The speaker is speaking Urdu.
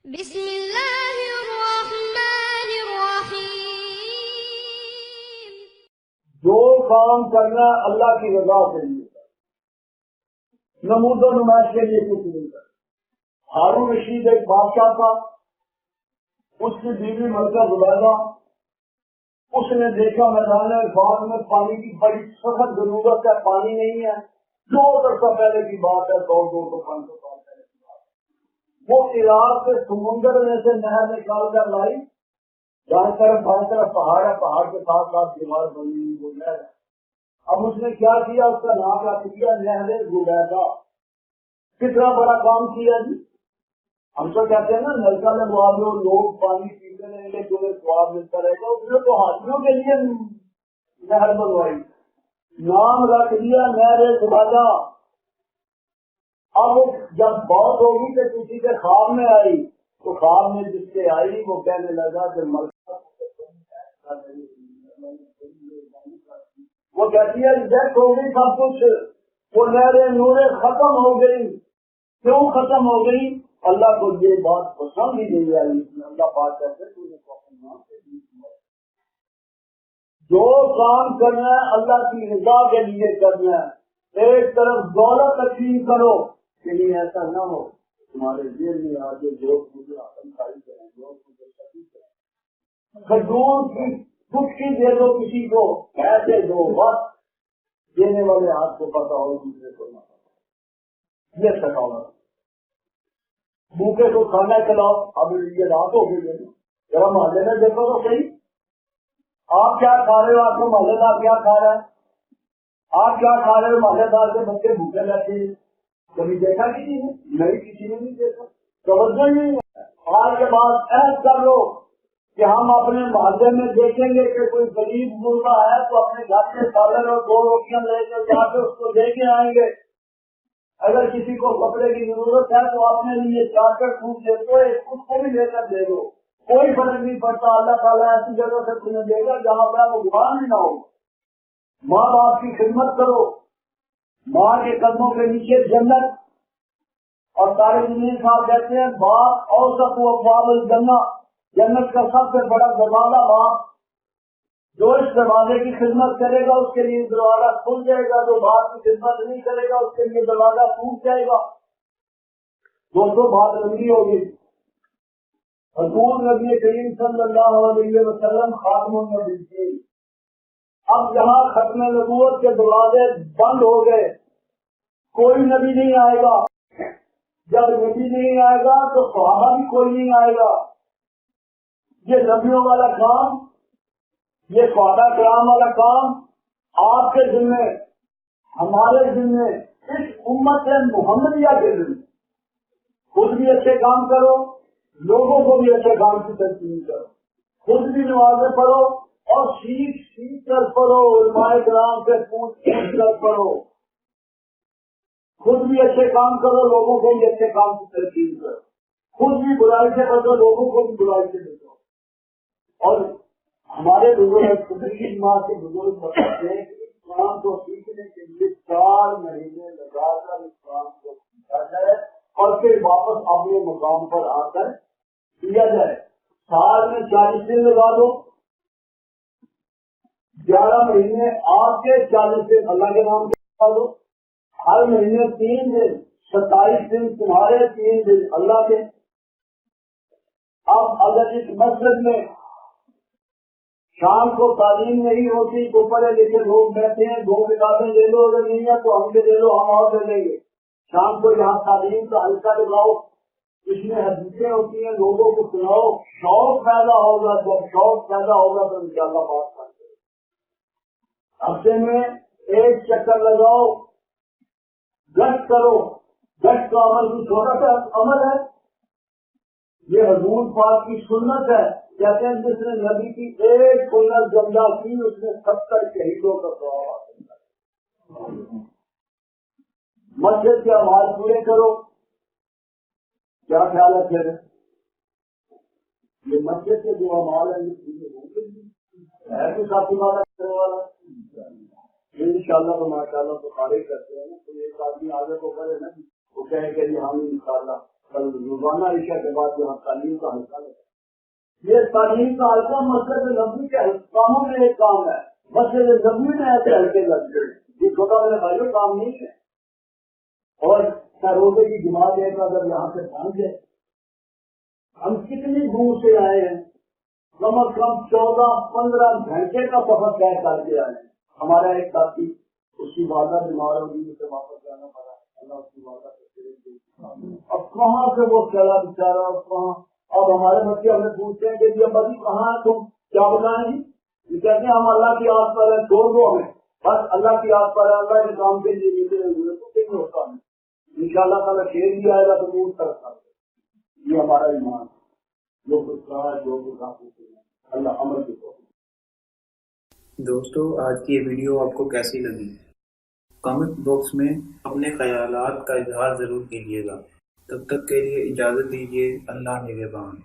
بسم اللہ الرحمن الرحیم۔ جو کام کرنا اللہ کی رضا کے لیے کرنا، نمود و نمائش کے لیے کچھ نہیں کرنا۔ ہارون رشید ایک بادشاہ تھا، اس کی بیوی ملکہ زبیدہ، اس نے دیکھا میدان عرفات میں پانی کی بڑی سخت ضرورت ہے، پانی نہیں ہے، 200 سال پہلے کی بات ہے، 200 500 سال پہلے کی بات ہے۔ وہ عراق کے سمندر میں سے نہر نکال کر لائی، دائیں طرف بائیں طرف پہاڑ ہے، پہاڑ کے ساتھ ساتھ دیوار بنی ہوئی وہ نہر ہے۔ اب اس نے کیا کیا، اس کا نام رکھ دیا نہر زبیدہ۔ کتنا بڑا کام کیا جی۔ ہم تو کہتے ہیں نا نلکا لگوا دو، لوگ پانی پیتے رہیں گے، تمہیں سواد ملتا رہے گا۔ اس نے تو حاجیوں کے لیے نہر بنوائی، نام رکھ دیا نہر زبیدہ۔ اب جب بات ہوگی کہ کسی کے خواب میں آئی، تو خواب میں جس کے آئی وہ کہنے لگا کہ وہ کہتی ہے ریجیکٹ ہو گئی سب کچھ، وہ نہریں نوریں ختم ہو گئی۔ کیوں ختم ہو گئی؟ اللہ کو یہ بات پسند ہی نہیں آئی۔ اللہ پاک کہتے جو کام کرنا ہے اللہ کی رضا کے لیے کرنا ہے۔ ایک طرف دولت تقسیم کرو کہ نہیں ایسا نہ ہو تمہارے ذہن میں آگے لوگ مجھے حسن کاری کریں، لوگ مجھے شکیل کریں، کھجور کی گٹکی دے دو کسی کو، ایسے دو بس دینے والے ہاتھ کو پتا ہو دوسرے کو نہ پتا۔ یہ سکاوت بھوکے کو کھانا کھلاؤ۔ اب یہ رات ہو گئی ہے، ذرا محلے میں دیکھو تو صحیح، آپ کیا کھا رہے ہو، آپ کو محلے دار کیا کھا رہا ہے، آپ کیا کھا رہے ہو، محلے دار کے بچے بھوکے رہتے ہیں۔ کبھی دیکھا کسی نے؟ نہیں، کسی نے نہیں دیکھا، توجہ نہیں ہے۔ آج کے بعد عہد کر لو کہ ہم اپنے محلے میں دیکھیں گے کہ کوئی غریب مرغا ہے تو اپنے گھر سے سالن اور 2 روٹیاں لے کے جا کے اس کو لے کے آئیں گے۔ اگر کسی کو کپڑے کی ضرورت ہے تو اپنے لیے 4 سوٹ دے دو، ایک خود کو بھی لے کر دے دو، کوئی فرق نہیں پڑتا۔ اللہ تعالیٰ ایسی جگہ سے تمہیں دے گا جہاں پر وہ گمان بھی نہ ہو۔ ماں باپ کی خدمت کرو، ماں کے قدموں کے نیچے جنت، اور سارے دنیا صاحب کہتے ہیں باپ اور سب ابواب الجنہ، جنت کا سب سے بڑا دروازہ باپ۔ جو اس دروازے کی خدمت کرے گا اس کے لیے دروازہ کھل جائے گا، جو باپ کی خدمت نہیں کرے گا اس کے لیے دروازہ ٹوٹ جائے گا۔ دوستوں بات لمبی ہوگی۔ حضور نبی کریم صلی اللہ علیہ وسلم خاتم النبیین، اب جہاں ختم نبوت کے دروازے بند ہو گئے، کوئی نبی نہیں آئے گا۔ جب نبی نہیں آئے گا تو صحابہ بھی کوئی نہیں آئے گا۔ یہ نبیوں والا کام، یہ صحابہ کرام والا کام آپ کے ذمہ، ہمارے ذمہ، اس امت محمدیہ کے ذمہ۔ خود بھی اچھے کام کرو، لوگوں کو بھی اچھے کام کی تلقین کرو، خود بھی نمازیں پڑھو اور سیکھ کر پڑھو، علماء کرام سے پوچھ کر پڑھو۔ خود بھی اچھے کام کرو، لوگوں کو بھی اچھے کام کی تلقین کرو، خود بھی برائی سے بچو، لوگوں کو بھی برائی سے بچو۔ اور ہمارے بزرگ قدرتی ماں کے بزرگ بتاتے ہیں کہ اس کام کو سیکھنے کے لیے 4 مہینے لگا کر اس کام کو سیکھا جائے اور پھر واپس اپنے مقام پر آ کر دیا جائے۔ سال میں 40 دن لگا دو، 11 مہینے آپ کے، 40 دن اللہ کے نام کے لگا دو، ہر مہینے 3 دن، 27 دن تمہارے، 3 دن اللہ کے۔ اب اگر اس مسجد میں شام کو تعلیم نہیں ہوتی تو پڑھے لکھے لوگ بیٹھے ہیں، 2 کتابیں لے لو، اگر نہیں ہے تو ہم سے لے لو، ہم اور لے لیں گے۔ شام کو یہاں تعلیم کا حلقہ لگاؤ، اس میں حدیثیں ہوتی ہیں، لوگوں کو سناؤ، شوق پیدا ہوگا۔ جب شوق پیدا ہوگا تو انشاءاللہ بات کرتے ہیں۔ ہفتے میں 1 چکر لگاؤ، گشت کرو، گشت کا عمل بھی چھوٹا سا عمل ہے، یہ حضور پاک کی سنت ہے۔ کہتے ہیں جس نے نبی کی 1 سنت زندہ کی اس نے 70 شہیدوں کا ثواب حاصل کیا۔ مسجد کے اعمال پورے کرو۔ کیا خیال ہے پھر یہ مسجد کے جو اعمال ہیں یہ پورے ہوتے ہیں تو ساتھی والا کرنے والا انشاءاللہ تو ماشاءاللہ تو خارج کرتے ہیں۔ تو ایک آدمی آگے کو کرے نا وہ کہے کہ ہم انشاءاللہ کل روزانہ عشاء کے بعد یہاں تعلیم کا حلقہ لگا. یہ تعلیم کا حلقہ مسجد نبوی کے کاموں میں ایک کام ہے. مسجد نبوی میں ایسے ہلکے لگتے ہیں یہ چھوٹا میرے بھائیوں کام نہیں ہے. اور روزے کی جماعت ایک اگر یہاں سے پہنچے, ہم کتنی دور سے آئے ہیں, کم از کم 14-15 گھنٹے کا سفر طے کر کے آئے ہیں. ہمارا ایک ساتھی اس کی والدہ بیمار ہوگی, اسے واپس جانا پڑا. اللہ اس کی والدہ اب کہاں سے وہ چلا بیچارہ, کہاں. اب ہمارے بچے ہمیں پوچھتے ہیں کہ جی ابھی کہاں ہے تم, کیا بتائیں گی؟ یہ کہتے ہیں ہم اللہ کی آس پر ہیں, چھوڑ دو ہمیں, بس اللہ کی آس پر ہے, اللہ کے کام کے لیے ملتے ہوئے تو نہیں ہوتا ہے. ان شاء اللہ تعالیٰ شیر بھی آئے گا تو وہ طرف کر دے. یہ ہمارا ایمان ہے. جو کچھ کہا جو کچھ آپ اللہ عمل کی تو. دوستو, آج کی یہ ویڈیو آپ کو کیسی لگی؟ کمنٹ باکس میں اپنے خیالات کا اظہار ضرور کیجیے گا. تب تک کے لیے اجازت دیجیے. اللہ نگہبان.